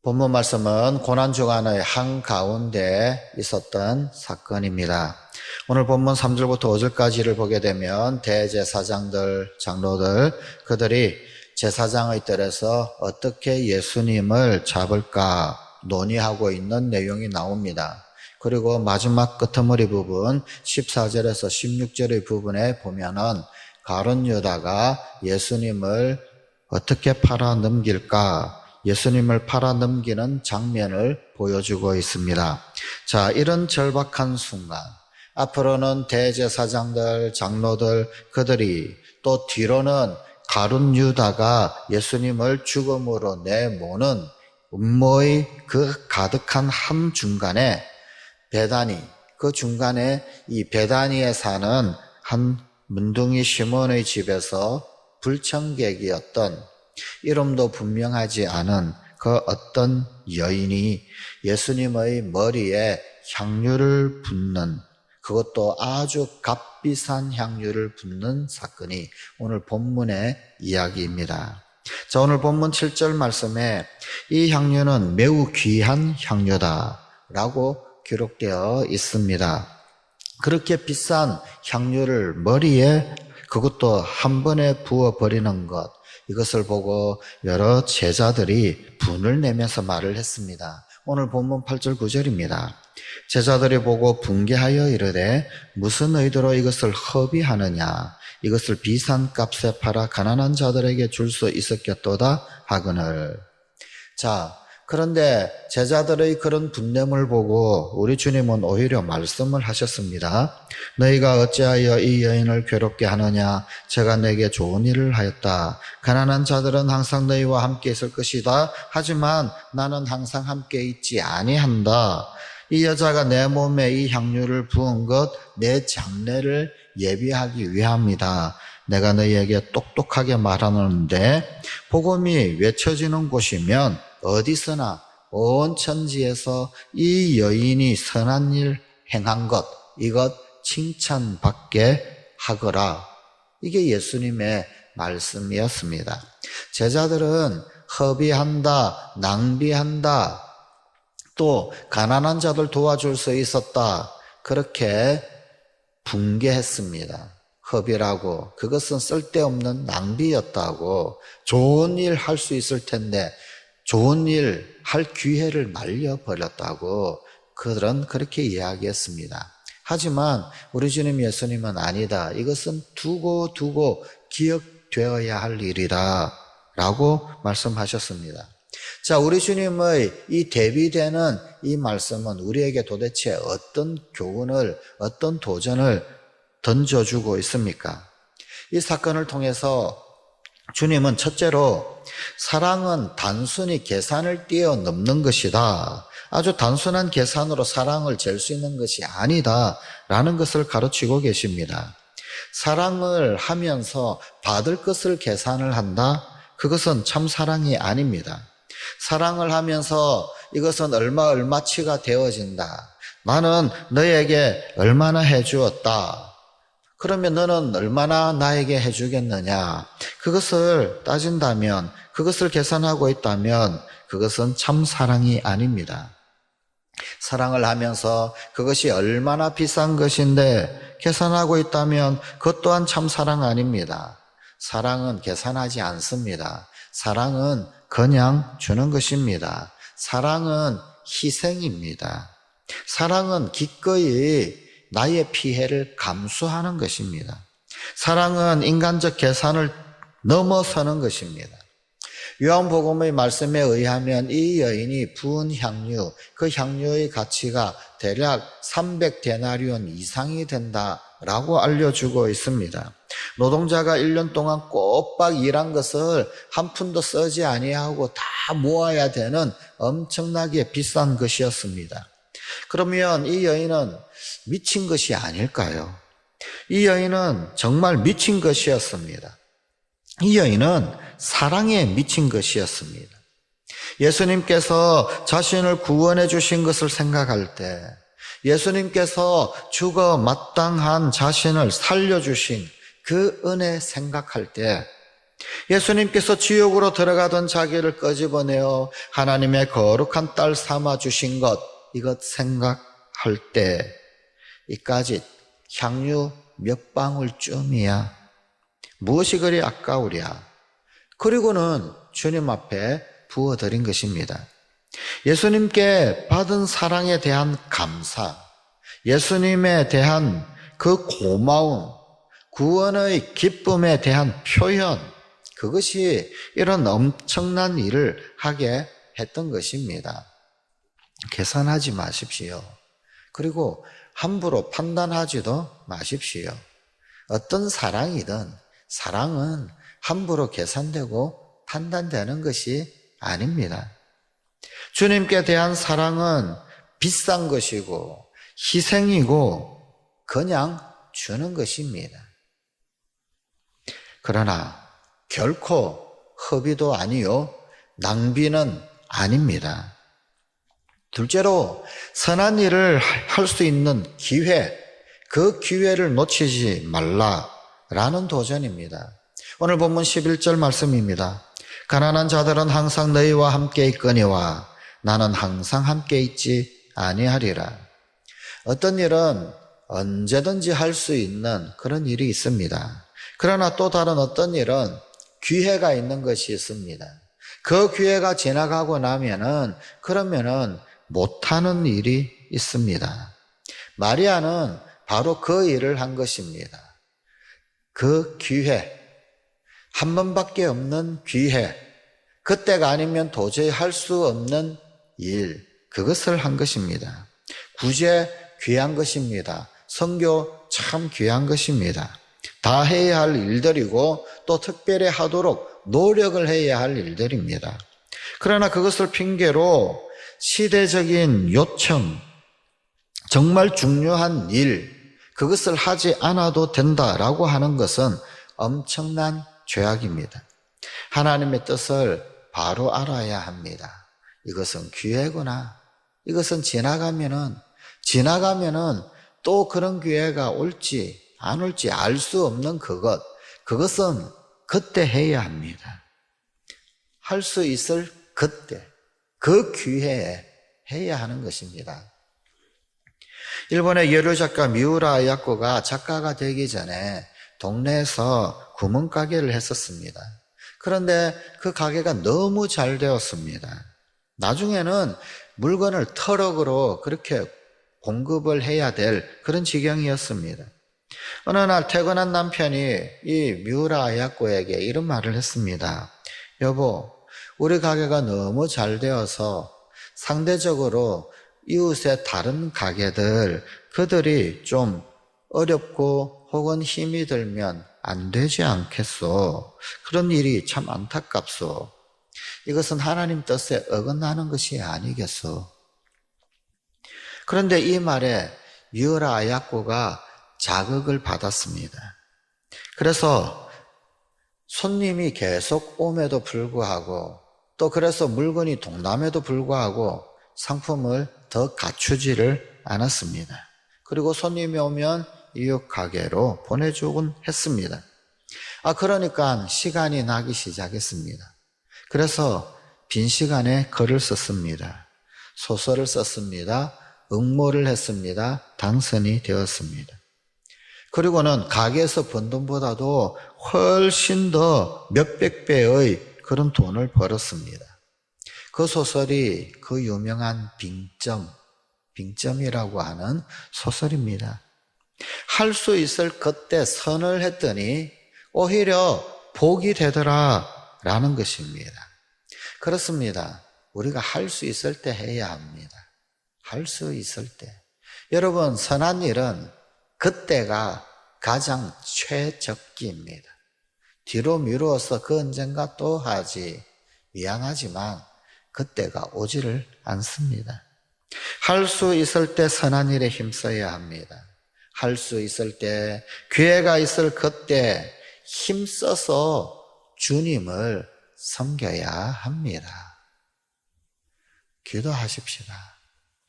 본문 말씀은 고난주간의 한가운데 있었던 사건입니다. 오늘 본문 3절부터 5절까지를 보게 되면 대제사장들, 장로들, 그들이 제사장의 뜰에서 어떻게 예수님을 잡을까 논의하고 있는 내용이 나옵니다. 그리고 마지막 끄트머리 부분 14절에서 16절의 부분에 보면은 가룟 유다가 예수님을 어떻게 팔아 넘길까, 예수님을 팔아 넘기는 장면을 보여주고 있습니다. 자, 이런 절박한 순간, 앞으로는 대제사장들, 장로들, 그들이, 또 뒤로는 가룟 유다가 예수님을 죽음으로 내모는 음모의 그 가득한 한 중간에 베다니, 그 중간에 이 베다니에 사는 한 문둥이 시몬의 집에서 불청객이었던, 이름도 분명하지 않은 그 어떤 여인이 예수님의 머리에 향유를 붓는, 그것도 아주 값비싼 향유를 붓는 사건이 오늘 본문의 이야기입니다. 자, 오늘 본문 7절 말씀에 이 향유는 매우 귀한 향유다라고 기록되어 있습니다. 그렇게 비싼 향유를 머리에, 그것도 한 번에 부어버리는 것, 이것을 보고 여러 제자들이 분을 내면서 말을 했습니다. 오늘 본문 8절 9절입니다. 제자들이 보고 분개하여 이르되 무슨 의도로 이것을 허비하느냐, 이것을 비싼 값에 팔아 가난한 자들에게 줄 수 있었겠도다 하거늘. 자, 그런데 제자들의 그런 분냄을 보고 우리 주님은 오히려 말씀을 하셨습니다. 너희가 어찌하여 이 여인을 괴롭게 하느냐? 제가 내게 좋은 일을 하였다. 가난한 자들은 항상 너희와 함께 있을 것이다. 하지만 나는 항상 함께 있지 아니한다. 이 여자가 내 몸에 이 향유를 부은 것, 내 장례를 예비하기 위함이다. 내가 너희에게 똑똑하게 말하는데 복음이 외쳐지는 곳이면 어디서나 온 천지에서 이 여인이 선한 일 행한 것, 이것 칭찬받게 하거라. 이게 예수님의 말씀이었습니다. 제자들은 허비한다, 낭비한다, 또 가난한 자들 도와줄 수 있었다, 그렇게 붕괴했습니다. 허비라고, 그것은 쓸데없는 낭비였다고, 좋은 일 할 수 있을 텐데 좋은 일 할 기회를 날려버렸다고 그들은 그렇게 이야기했습니다. 하지만 우리 주님 예수님은 아니다. 이것은 두고 기억되어야 할 일이다 라고 말씀하셨습니다. 자, 우리 주님의 이 대비되는 이 말씀은 우리에게 도대체 어떤 교훈을, 어떤 도전을 던져주고 있습니까? 이 사건을 통해서 주님은 첫째로 사랑은 단순히 계산을 뛰어넘는 것이다, 아주 단순한 계산으로 사랑을 잴 수 있는 것이 아니다 라는 것을 가르치고 계십니다. 사랑을 하면서 받을 것을 계산을 한다? 그것은 참 사랑이 아닙니다. 사랑을 하면서 이것은 얼마치가 되어진다, 나는 너에게 얼마나 해주었다, 그러면 너는 얼마나 나에게 해주겠느냐, 그것을 따진다면, 그것을 계산하고 있다면 그것은 참 사랑이 아닙니다. 사랑을 하면서 그것이 얼마나 비싼 것인데 계산하고 있다면 그것 또한 참 사랑 아닙니다. 사랑은 계산하지 않습니다. 사랑은 그냥 주는 것입니다. 사랑은 희생입니다. 사랑은 기꺼이 나의 피해를 감수하는 것입니다. 사랑은 인간적 계산을 넘어서는 것입니다. 요한복음의 말씀에 의하면 이 여인이 부은 향유, 그 향유의 가치가 대략 300데나리온 이상이 된다라고 알려주고 있습니다. 노동자가 1년 동안 꼬박 일한 것을 한 푼도 쓰지 아니하고 다 모아야 되는 엄청나게 비싼 것이었습니다. 그러면 이 여인은 미친 것이 아닐까요? 이 여인은 정말 미친 것이었습니다. 이 여인은 사랑에 미친 것이었습니다. 예수님께서 자신을 구원해 주신 것을 생각할 때, 예수님께서 죽어 마땅한 자신을 살려주신 그 은혜 생각할 때 예수님께서 지옥으로 들어가던 자기를 끄집어내어 하나님의 거룩한 딸 삼아 주신 것, 이것 생각할 때 이까짓 향유 몇 방울쯤이야. 무엇이 그리 아까우랴. 그리고는 주님 앞에 부어드린 것입니다. 예수님께 받은 사랑에 대한 감사, 예수님에 대한 그 고마움, 구원의 기쁨에 대한 표현, 그것이 이런 엄청난 일을 하게 했던 것입니다. 계산하지 마십시오. 그리고 함부로 판단하지도 마십시오. 어떤 사랑이든 사랑은 함부로 계산되고 판단되는 것이 아닙니다. 주님께 대한 사랑은 비싼 것이고 희생이고 그냥 주는 것입니다. 그러나 결코 허비도 아니요 낭비는 아닙니다. 둘째로 선한 일을 할 수 있는 기회, 그 기회를 놓치지 말라라는 도전입니다. 오늘 본문 11절 말씀입니다. 가난한 자들은 항상 너희와 함께 있거니와 나는 항상 함께 있지 아니하리라. 어떤 일은 언제든지 할 수 있는 그런 일이 있습니다. 그러나 또 다른 어떤 일은 기회가 있는 것이 있습니다. 그 기회가 지나가고 나면은 그러면은 못하는 일이 있습니다. 마리아는 바로 그 일을 한 것입니다. 그 기회, 한 번밖에 없는 기회, 그때가 아니면 도저히 할 수 없는 일, 그것을 한 것입니다. 구제 귀한 것입니다. 선교 참 귀한 것입니다. 다 해야 할 일들이고 또 특별히 하도록 노력을 해야 할 일들입니다. 그러나 그것을 핑계로 시대적인 요청, 정말 중요한 일, 그것을 하지 않아도 된다라고 하는 것은 엄청난 죄악입니다. 하나님의 뜻을 바로 알아야 합니다. 이것은 기회구나. 이것은 지나가면은 또 그런 기회가 올지 안 올지 알 수 없는 그것은 그때 해야 합니다. 할 수 있을 그때, 그 기회에 해야 하는 것입니다. 일본의 여류 작가 미우라 아야코가 작가가 되기 전에 동네에서 구멍가게를 했었습니다. 그런데 그 가게가 너무 잘 되었습니다. 나중에는 물건을 트럭으로 그렇게 공급을 해야 될 그런 지경이었습니다. 어느 날 퇴근한 남편이 이 미우라 아야코에게 이런 말을 했습니다. 여보, 우리 가게가 너무 잘 되어서 상대적으로 이웃의 다른 가게들, 그들이 좀 어렵고 혹은 힘이 들면 안 되지 않겠소. 그런 일이 참 안타깝소. 이것은 하나님 뜻에 어긋나는 것이 아니겠소. 그런데 이 말에 미우라 아야코가 자극을 받았습니다. 그래서 손님이 계속 옴에도 불구하고 또 그래서 물건이 동남에도 불구하고 상품을 더 갖추지를 않았습니다. 그리고 손님이 오면 이웃 가게로 보내주곤 했습니다. 그러니까 시간이 나기 시작했습니다. 그래서 빈 시간에 글을 썼습니다. 소설을 썼습니다. 응모를 했습니다. 당선이 되었습니다. 그리고는 가게에서 번 돈보다도 훨씬 더 몇백 배의 그런 돈을 벌었습니다. 그 소설이 그 유명한 빙점이라고 하는 소설입니다. 할 수 있을 그때 선을 했더니 오히려 복이 되더라라는 것입니다. 그렇습니다. 우리가 할 수 있을 때 해야 합니다. 할 수 있을 때. 여러분, 선한 일은 그때가 가장 최적기입니다. 뒤로 미루어서 그 언젠가 또 하지. 미안하지만 그때가 오지를 않습니다. 할 수 있을 때 선한 일에 힘써야 합니다. 할 수 있을 때, 기회가 있을 그때 힘써서 주님을 섬겨야 합니다. 기도하십시다.